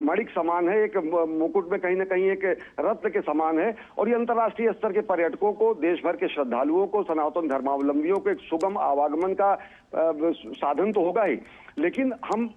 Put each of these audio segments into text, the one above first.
मणिक समान है, एक मुकुट में कहीं ना कहीं एक रत्न के समान है। और ये अंतर्राष्ट्रीय स्तर के पर्यटकों को, देश भर के श्रद्धालुओं को, सनातन धर्मावलंबियों को एक सुगम आवागमन का साधन तो होगा ही। लेकिन हम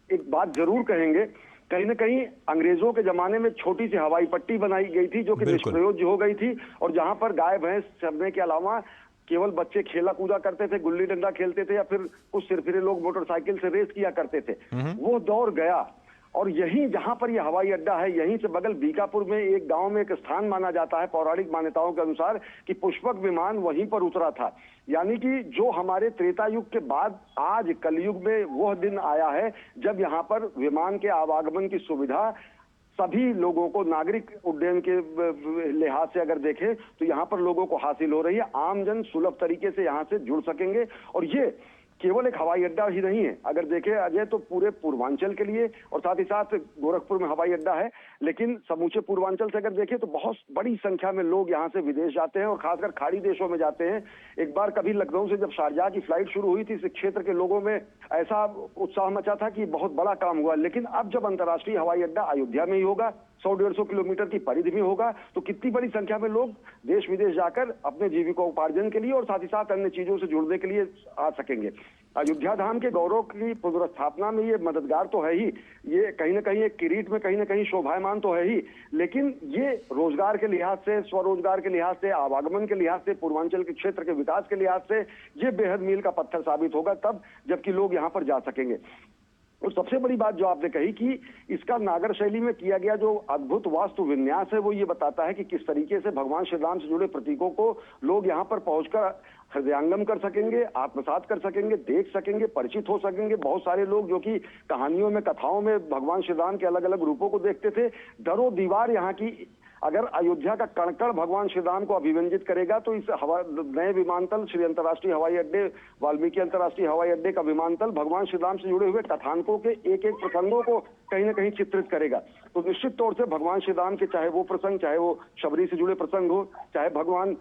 एक बात जरूर कहेंगे, कहीं ना कहीं अंग्रेजों के जमाने में छोटी सी हवाई पट्टी बनाई गई थी जो कि निष्प्रयोज्य हो गई थी, और जहां पर गाय भैंस चरने के अलावा केवल बच्चे खेला कूदा करते थे, गुल्ली डंडा खेलते थे, या फिर कुछ सिरफिरे लोग मोटरसाइकिल से रेस किया करते थे। वो दौर गया। और यहीं जहां पर यह हवाई अड्डा है, यहीं से बगल बीकापुर में एक गांव में एक स्थान माना जाता है पौराणिक मान्यताओं के अनुसार कि पुष्पक विमान वहीं पर उतरा था। यानी कि जो हमारे त्रेता युग के बाद आज कलयुग में वह दिन आया है जब यहाँ पर विमान के आवागमन की सुविधा सभी लोगों को, नागरिक उड्डयन के लिहाज से अगर देखें तो यहाँ पर लोगों को हासिल हो रही है। आमजन सुलभ तरीके से यहाँ से जुड़ सकेंगे। और ये केवल एक हवाई अड्डा ही नहीं है, अगर देखें अजय तो पूरे पूर्वांचल के लिए, और साथ ही साथ गोरखपुर में हवाई अड्डा है, लेकिन समूचे पूर्वांचल से अगर देखें तो बहुत बड़ी संख्या में लोग यहाँ से विदेश जाते हैं और खासकर खाड़ी देशों में जाते हैं। एक बार कभी लखनऊ से जब शारजाह की फ्लाइट शुरू हुई थी, इस क्षेत्र के लोगों में ऐसा उत्साह मचा था कि बहुत बड़ा काम हुआ। लेकिन अब जब अंतर्राष्ट्रीय हवाई अड्डा अयोध्या में ही होगा, 100-150 किलोमीटर की परिधि में होगा, तो कितनी बड़ी संख्या में लोग देश विदेश जाकर अपने जीविकोपार्जन के लिए और साथ ही साथ अन्य चीजों से जुड़ने के लिए आ सकेंगे। अयोध्या धाम के गौरव की पुनर्स्थापना में ये मददगार तो है ही, ये कहीं ना कहीं एक किरीट में कहीं ना कहीं शोभायमान तो है ही, लेकिन ये रोजगार के लिहाज से, स्वरोजगार के लिहाज से, आवागमन के लिहाज से, पूर्वांचल के क्षेत्र के विकास के लिहाज से ये बेहद मील का पत्थर साबित होगा तब जबकि लोग यहाँ पर जा सकेंगे। और सबसे बड़ी बात जो आपने कही कि इसका नागर शैली में किया गया जो अद्भुत वास्तु विन्यास है, वो ये बताता है कि किस तरीके से भगवान श्री राम से जुड़े प्रतीकों को लोग यहाँ पर पहुंचकर हृदयंगम कर सकेंगे, आत्मसात कर सकेंगे, देख सकेंगे, परिचित हो सकेंगे। बहुत सारे लोग जो कि कहानियों में, कथाओं में भगवान श्री राम के अलग अलग रूपों को देखते थे, दरो दीवार यहाँ की अगर अयोध्या का कण-कण भगवान श्री राम को अभिव्यंजित करेगा तो इस नए विमानतल श्री अंतर्राष्ट्रीय हवाई अड्डे, वाल्मीकि अंतर्राष्ट्रीय हवाई अड्डे का विमानतल भगवान श्री राम से जुड़े हुए कथानकों के एक एक प्रसंगों को कहीं ना कहीं चित्रित करेगा। तो निश्चित तौर से भगवान श्री राम के चाहे वो प्रसंग, चाहे वो शबरी से जुड़े प्रसंग हो, चाहे भगवान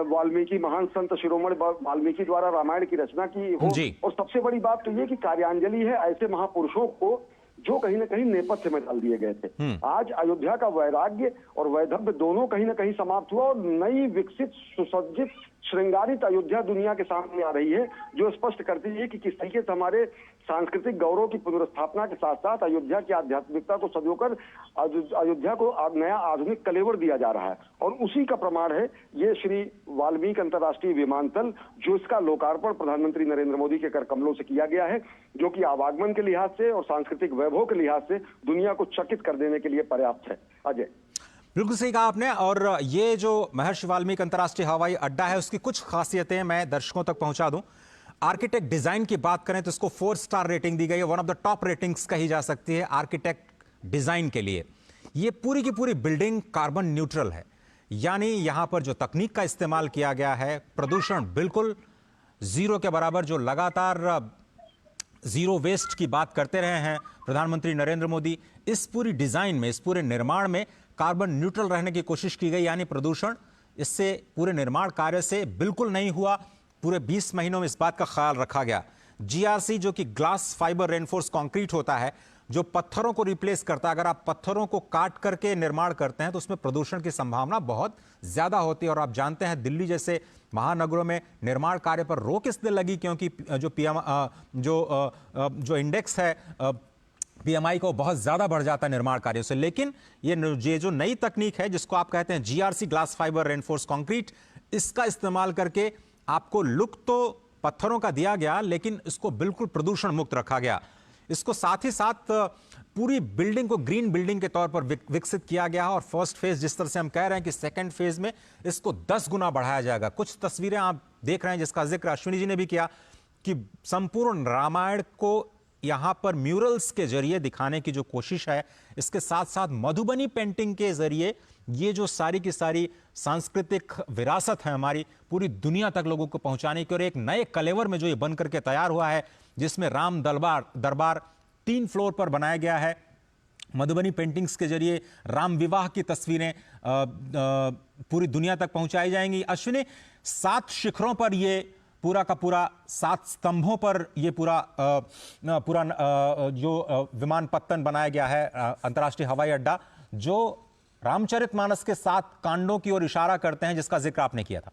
वाल्मीकि महान संत शिरोमणि वाल्मीकि द्वारा रामायण की रचना की हो, और सबसे बड़ी बात तो ये कि कार्यांजलि है ऐसे महापुरुषों को जो कहीं ना कहीं नेपथ्य में डाल दिए गए थे। आज अयोध्या का वैराग्य और वैधव्य दोनों कहीं ना कहीं समाप्त हुआ और नई विकसित सुसज्जित श्रृंगारित अयोध्या दुनिया के सामने आ रही है, जो स्पष्ट करती है कि किस तरीके से हमारे सांस्कृतिक गौरव की पुनर्स्थापना के साथ साथ अयोध्या की आध्यात्मिकता को सजोकर अयोध्या को नया आधुनिक कलेवर दिया जा रहा है। और उसी का प्रमाण है ये श्री वाल्मीकि अंतर्राष्ट्रीय विमानतल, जो इसका लोकार्पण प्रधानमंत्री नरेंद्र मोदी के कर कमलों से किया गया है, जो कि आवागमन के लिहाज से और सांस्कृतिक वैभव के लिहाज से दुनिया को चकित कर देने के लिए पर्याप्त है। अजय, बिल्कुल सही कहा आपने। और ये जो महर्षि वाल्मीकि अंतर्राष्ट्रीय हवाई अड्डा है उसकी कुछ खासियतें मैं दर्शकों तक पहुंचा दूं। आर्किटेक्ट डिजाइन की बात करें तो इसको 4 स्टार रेटिंग दी गई है, one of the top ratings कही जा सकती है आर्किटेक्ट डिजाइन के लिए। ये पूरी की पूरी बिल्डिंग कार्बन न्यूट्रल है, यानी यहां पर जो तकनीक का इस्तेमाल किया गया है, प्रदूषण बिल्कुल जीरो के बराबर, जो लगातार जीरो वेस्ट की बात करते रहे हैं प्रधानमंत्री नरेंद्र मोदी, इस पूरी डिजाइन में, इस पूरे निर्माण में कार्बन न्यूट्रल रहने की कोशिश की गई, यानी प्रदूषण इससे पूरे निर्माण कार्य से बिल्कुल नहीं हुआ। पूरे 20 महीनों में इस बात का ख्याल रखा गया। जीआरसी जो कि ग्लास फाइबर रेनफोर्स कंक्रीट होता है, जो पत्थरों को रिप्लेस करता है, अगर आप पत्थरों को काट करके निर्माण करते हैं तो उसमें प्रदूषण की संभावना बहुत ज्यादा होती है। और आप जानते हैं दिल्ली जैसे महानगरों में निर्माण कार्य पर रोक इसलिए लगी क्योंकि जो पीएम जो इंडेक्स है पीएमआई को बहुत ज्यादा बढ़ जाता है निर्माण कार्यों से। लेकिन ये जो नई तकनीक है जिसको आप कहते हैं GRC glass fibre reinforce concrete, इसका इस्तेमाल करके आपको लुक तो पत्थरों का दिया गया लेकिन इसको बिल्कुल प्रदूषण मुक्त रखा गया। इसको साथ ही साथ पूरी बिल्डिंग को ग्रीन बिल्डिंग के तौर पर विकसित किया गया और फर्स्ट फेज जिस तरह से हम कह रहे हैं कि सेकंड फेज में इसको 10 गुना बढ़ाया जाएगा। कुछ तस्वीरें आप देख रहे हैं जिसका जिक्र अश्विनी जी ने भी किया कि संपूर्ण रामायण को यहां पर म्यूरल्स के जरिए दिखाने की जो कोशिश है, इसके साथ साथ मधुबनी पेंटिंग के जरिए ये जो सारी की सारी सांस्कृतिक विरासत है हमारी, पूरी दुनिया तक लोगों को पहुंचाने की, और एक नए कलेवर में जो ये बन करके तैयार हुआ है जिसमें राम दरबार 3 फ्लोर पर बनाया गया है। मधुबनी पेंटिंग्स के जरिए राम विवाह की तस्वीरें पूरी दुनिया तक पहुंचाई जाएंगी। अश्विनी, 7 शिखरों पर ये पूरा का पूरा 7 स्तंभों पर ये पूरा विमानपत्तन बनाया गया है, अंतर्राष्ट्रीय हवाई अड्डा, जो रामचरितमानस के 7 कांडों की ओर इशारा करते हैं, जिसका जिक्र आपने किया था।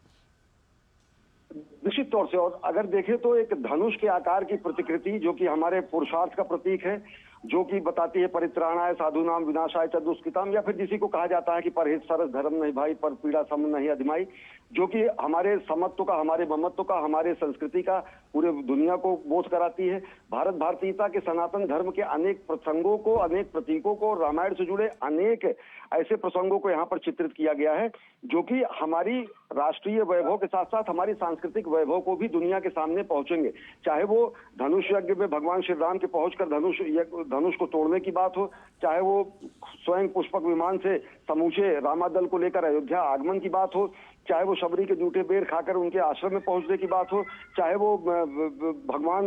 निश्चित तौर से, और अगर देखें तो एक धनुष के आकार की प्रतिकृति जो कि हमारे पुरुषार्थ का प्रतीक है, जो कि बताती है परित्राणाय साधुनाम विनाशाय च दुष्कृताम, या फिर जिसी को कहा जाता है कि परहित सरस धर्म नहीं भाई, पर पीड़ा सम नहीं अधिमाई, जो कि हमारे समत्व का, हमारे ममत्व का, हमारे संस्कृति का पूरे दुनिया को बोध कराती है। भारत भारतीयता के सनातन धर्म के अनेक प्रसंगों को, अनेक प्रतीकों को, रामायण से जुड़े अनेक ऐसे प्रसंगों को यहाँ पर चित्रित किया गया है, जो कि हमारी राष्ट्रीय वैभव के साथ साथ हमारी सांस्कृतिक वैभव को भी दुनिया के सामने पहुंचेंगे। चाहे वो धनुष यज्ञ में भगवान श्री राम के पहुंचकर धनुष को तोड़ने की बात हो, चाहे वो स्वयं पुष्पक विमान से समूचे रामादल को लेकर अयोध्या आगमन की बात हो, चाहे वो शबरी के जूठे बेर खाकर उनके आश्रम में पहुंचने की बात हो, चाहे वो भगवान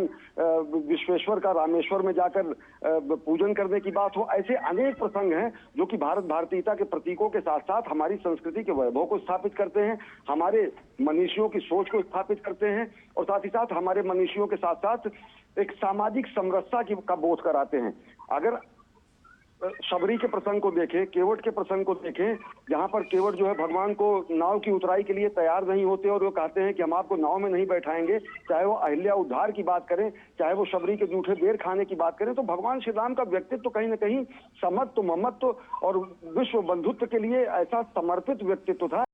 विश्वेश्वर का रामेश्वर में जाकर पूजन करने की बात हो, ऐसे अनेक प्रसंग हैं जो कि भारत भारतीयता के प्रतीकों के साथ साथ हमारी संस्कृति के वैभव को स्थापित करते हैं, हमारे मनीषियों की सोच को स्थापित करते हैं, और साथ ही साथ हमारे मनीषियों के साथ साथ एक सामाजिक समरसता का बोध कराते हैं। अगर शबरी के प्रसंग को देखें, केवट के प्रसंग को देखें, जहां पर केवट जो है भगवान को नाव की उतराई के लिए तैयार नहीं होते और वो कहते हैं कि हम आपको नाव में नहीं बैठाएंगे, चाहे वो अहिल्या उद्धार की बात करें, चाहे वो शबरी के जूठे बेर खाने की बात करें, तो भगवान श्री राम का व्यक्तित्व तो कहीं ना कहीं समत्व, ममत्व और विश्व बंधुत्व के लिए ऐसा समर्पित व्यक्तित्व था।